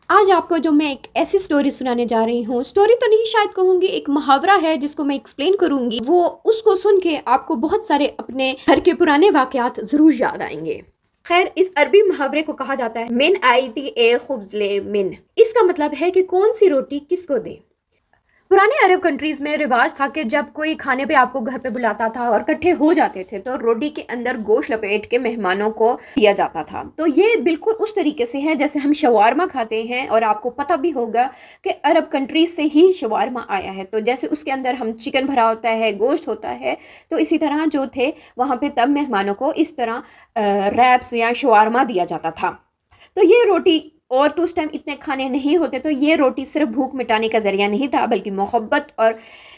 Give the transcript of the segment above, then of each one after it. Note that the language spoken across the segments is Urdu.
آج آپ کو جو میں ایک ایسی سٹوری سنانے جا رہی ہوں، سٹوری تو نہیں شاید کہوں گی، ایک محاورہ ہے جس کو میں ایکسپلین کروں گی، وہ اس کو سن کے آپ کو بہت سارے اپنے گھر کے پرانے واقعات ضرور یاد آئیں گے۔ خیر، اس عربی محاورے کو کہا جاتا ہے من آئیتی اے خبز لے من۔ اس کا مطلب ہے کہ کون سی روٹی کس کو دیں۔ پرانے عرب کنٹریز میں رواج تھا کہ جب کوئی کھانے پہ آپ کو گھر پہ بلاتا تھا اور اکٹھے ہو جاتے تھے تو روٹی کے اندر گوشت لپیٹ کے مہمانوں کو دیا جاتا تھا۔ تو یہ بالکل اس طریقے سے ہے جیسے ہم شوارما کھاتے ہیں، اور آپ کو پتہ بھی ہوگا کہ عرب کنٹریز سے ہی شوارما آیا ہے۔ تو جیسے اس کے اندر ہم چکن بھرا ہوتا ہے، گوشت ہوتا ہے، تو اسی طرح جو تھے وہاں پہ تب مہمانوں کو اس طرح ریپس یا شوارما دیا جاتا تھا۔ تو یہ روٹی، اور تو اس ٹائم اتنے کھانے نہیں ہوتے، تو یہ روٹی صرف بھوک مٹانے کا ذریعہ نہیں تھا بلکہ محبت اور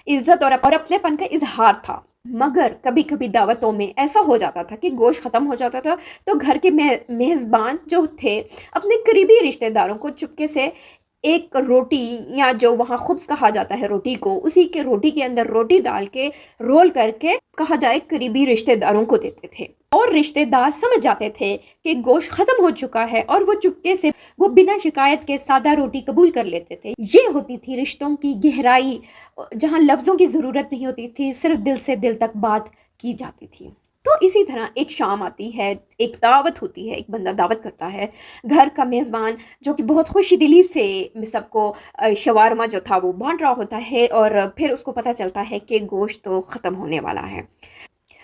عزت اور اپنے پن کا اظہار تھا۔ مگر کبھی کبھی دعوتوں میں ایسا ہو جاتا تھا کہ گوشت ختم ہو جاتا تھا، تو گھر کے میزبان جو تھے اپنے قریبی رشتہ داروں کو چپکے سے ایک روٹی، یا جو وہاں خبز کہا جاتا ہے روٹی کو، اسی کے روٹی کے اندر روٹی ڈال کے رول کر کے کہا جائے قریبی رشتہ داروں کو دیتے تھے، اور رشتہ دار سمجھ جاتے تھے کہ گوشت ختم ہو چکا ہے، اور وہ چپکے سے وہ بنا شکایت کے سادہ روٹی قبول کر لیتے تھے۔ یہ ہوتی تھی رشتوں کی گہرائی، جہاں لفظوں کی ضرورت نہیں ہوتی تھی، صرف دل سے دل تک بات کی جاتی تھی۔ تو اسی طرح ایک شام آتی ہے، ایک دعوت ہوتی ہے، ایک بندہ دعوت کرتا ہے، گھر کا میزبان جو کہ بہت خوشی دلی سے سب کو شوارما جو تھا وہ بانٹ رہا ہوتا ہے، اور پھر اس کو پتہ چلتا ہے کہ گوشت تو ختم ہونے والا ہے،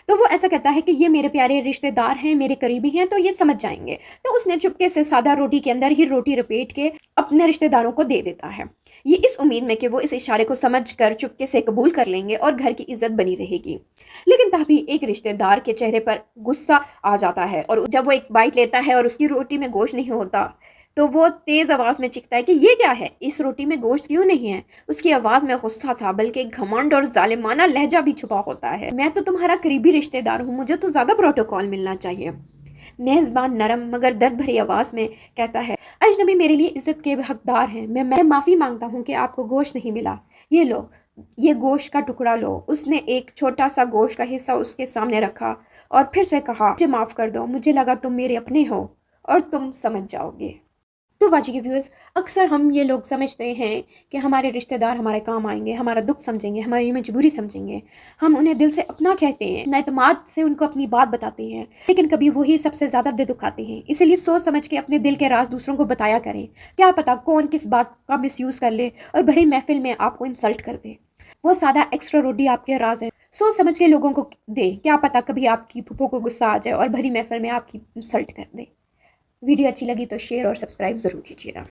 تو وہ ایسا کہتا ہے کہ یہ میرے پیارے رشتہ دار ہیں، میرے قریبی ہیں، تو یہ سمجھ جائیں گے۔ تو اس نے چپکے سے سادہ روٹی کے اندر ہی روٹی رپیٹ کے اپنے رشتہ داروں کو دے دیتا ہے، یہ اس امید میں کہ وہ اس اشارے کو سمجھ کر چپکے سے قبول کر لیں گے اور گھر کی عزت بنی رہے گی۔ لیکن تبھی ایک رشتہ دار کے چہرے پر غصہ آ جاتا ہے، اور جب وہ ایک بائٹ لیتا ہے اور اس کی روٹی میں گوشت نہیں ہوتا تو وہ تیز آواز میں چیختا ہے کہ یہ کیا ہے، اس روٹی میں گوشت کیوں نہیں ہے۔ اس کی آواز میں غصہ تھا، بلکہ گھمنڈ اور ظالمانہ لہجہ بھی چھپا ہوتا ہے۔ میں تو تمہارا قریبی رشتہ دار ہوں، مجھے تو زیادہ پروٹوکول ملنا چاہیے۔ میزبان نرم مگر درد بھری آواز میں کہتا ہے، اجنبی میرے لیے عزت کے حقدار ہیں، میں معافی مانگتا ہوں کہ آپ کو گوشت نہیں ملا، یہ لو، یہ گوشت کا ٹکڑا لو۔ اس نے ایک چھوٹا سا گوشت کا حصہ اس کے سامنے رکھا اور پھر سے کہا، مجھے معاف کر دو، مجھے لگا تم میرے اپنے ہو اور تم سمجھ جاؤ گے۔ تو واچی کے ویورز، اکثر ہم یہ لوگ سمجھتے ہیں کہ ہمارے رشتہ دار ہمارے کام آئیں گے، ہمارا دکھ سمجھیں گے، ہماری مجبوری سمجھیں گے، ہم انہیں دل سے اپنا کہتے ہیں، اعتماد سے ان کو اپنی بات بتاتے ہیں، لیکن کبھی وہی سب سے زیادہ دل دکھاتے ہیں۔ اسی لیے سوچ سمجھ کے اپنے دل کے راز دوسروں کو بتایا کریں، کیا پتا کون کس بات کا مس یوز کر لے اور بڑی محفل میں آپ کو انسلٹ کر دے۔ وہ سادہ ایکسٹرا روٹی آپ کے راز ہے، سوچ سمجھ کے لوگوں کو دے، کیا پتا کبھی آپ کی پھپھو کو غصہ آ جائے اور بڑی محفل میں آپ کی انسلٹ کر دے۔ ویڈیو اچھی لگی تو شیئر اور سبسکرائب ضرور کیجیے گا۔